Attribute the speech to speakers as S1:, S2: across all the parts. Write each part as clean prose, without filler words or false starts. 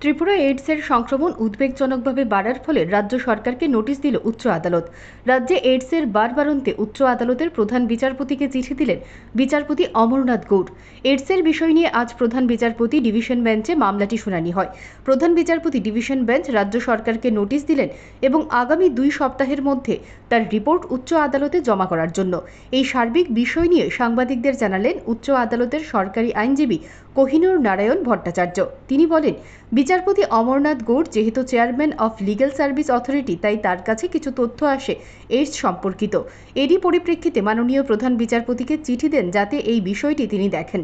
S1: ত্রিপুরা এইডসের সংক্রমণ উদ্বেগজনকভাবে বাড়ার ফলে রাজ্য সরকারকে নোটিশ দিল উচ্চ আদালত। রাজ্যে এইডসের বাড়বাড়ন্তে উচ্চ আদালতের প্রধান বিচারপতিকে চিঠি দিলেন বিচারপতি অমরনাথ গৌড়। এইডসের বিষয় নিয়ে আজ প্রধান বিচারপতি ডিভিশন বেঞ্চে মামলাটি শুনানি হয়। প্রধান বিচারপতি ডিভিশন বেঞ্চ রাজ্য সরকারকে নোটিশ দিলেন এবং আগামী 2 সপ্তাহের মধ্যে তার রিপোর্ট উচ্চ আদালতে জমা করার জন্য। এই সার্বিক বিষয় নিয়ে সাংবাদিকদের জানালেন উচ্চ আদালতের সরকারি আইনজীবী কোহিনুর নারায়ণ ভট্টাচার্য। তিনি বলেন, বিচারপতি অমরনাথ গৌড় যেহেতু chairman of legal service authority, তাই তার কাছে কিছু তথ্য আসে এইডস সম্পর্কিত। এরই পরিপ্রেক্ষিতে মাননীয় প্রধান বিচারপতিকে চিঠি দেন যাতে এই বিষয়টি তিনি দেখেন।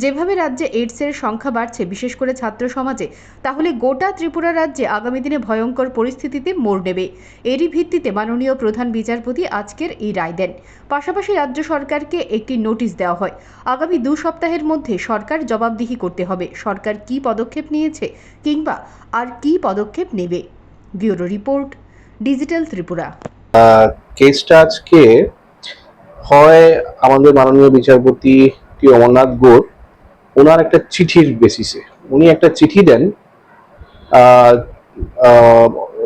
S1: যেভাবে রাজ্যে এইডসের সংখ্যা বাড়ছে, বিশেষ করে ছাত্র সমাজে, তাহলে গোটা ত্রিপুরা রাজ্যে আগামী দিনে ভয়ঙ্কর পরিস্থিতিতে মোড় নেবে। এরই ভিত্তিতে মাননীয় প্রধান বিচারপতি আজকের এই রায় দেন। পাশাপাশি রাজ্য সরকারকে একটি নোটিশ দেওয়া হয়। আগামী 2 সপ্তাহের মধ্যে সরকার জবাবদিহি করতে হবে সরকার কী পদক্ষেপ নিয়েছে কিংবা আর কী পদক্ষেপ নেবে। Bureau report, digital Tripura.
S2: কেসটা আজকে হয় আমাদের মাননীয় বিচারপতি অমরনাথ গৌড় ওনার একটা চিঠির বেসিসে উনি একটা চিঠি দেন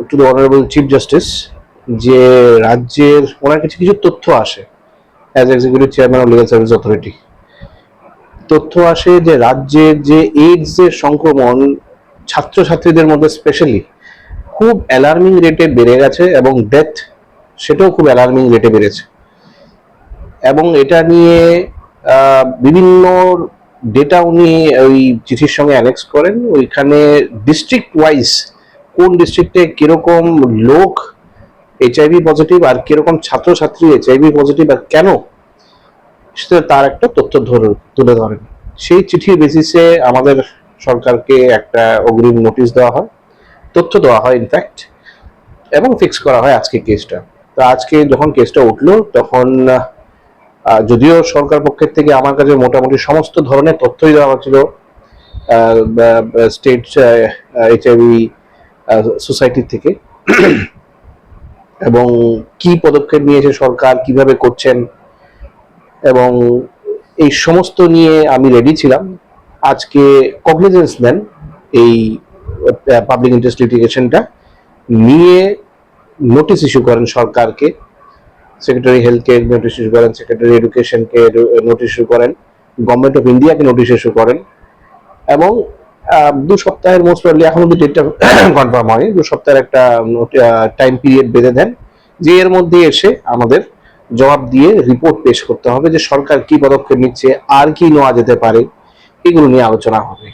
S2: to the honourable chief justice, যে রাজ্যের ওনার কাছে কিছু তথ্য আসে as executive chairman of legal service authority. তথ্য আসে যে রাজ্যের যে এইডস এর সংক্রমণ ছাত্রছাত্রীদের মধ্যে স্পেশালি খুব অ্যালার্মিং রেটে বেড়ে গেছে এবং ডেথ সেটাও খুব অ্যালার্মিং রেটে বেড়েছে। এবং এটা নিয়ে বিভিন্ন ডেটা উনি ওই চিঠির সঙ্গে অ্যানেক্স করেন। ওইখানে ডিস্ট্রিক্ট ওয়াইজ কোন ডিস্ট্রিক্টে কিরকম লোক এইচআইভি পজিটিভ আর কিরকম ছাত্রছাত্রী এইচআইভি পজিটিভ আর কেন, সেটা তার একটা তথ্য তুলে ধরেন। সেই চিঠির বেসিসে আমাদের সরকারকে একটা অগ্রিম নোটিশ দেওয়া হয়, তথ্য দেওয়া হয় ইনফ্যাক্ট, এবং ফিক্স করা হয় আজকে কেসটা। তো আজকে যখন কেসটা উঠলো তখন যদিও সরকার পক্ষের থেকে আমার কাছে মোটামুটি সমস্ত ধরনের তথ্যই দেওয়া হচ্ছিল স্টেট এইচআইভি সোসাইটির থেকে, এবং কি পদক্ষেপ নিয়েছে সরকার, কিভাবে করছেন, এবং এই সমস্ত নিয়ে আমি রেডি ছিলাম। আজকে কগনিজেন্স নেন এই পাবলিক ইন্টারেস্ট লিটিগেশনটা নিয়ে, নোটিশ ইস্যু করেন সরকারকে, সেক্রেটারি হেলথকে নোটিশ ইস্যু করেন, সেক্রেটারি এডুকেশনকে নোটিশ ইস্যু করেন, গভর্নমেন্ট অফ ইন্ডিয়াকে নোটিশ ইস্যু করেন, এবং 2 সপ্তাহের মোস্ট প্রবলি, এখন অব্দি ডেটটা কনফার্ম হয়নি, 2 সপ্তাহের একটা টাইম পিরিয়ড বেঁধে দেন যে এর মধ্যে এসে আমাদের জবাব দিয়ে রিপোর্ট পেশ করতে হবে যে সরকার কি পদক্ষেপ নিচ্ছে, আর কি নেওয়া যেতে পারে, এগুলো নিয়ে আলোচনা হবে।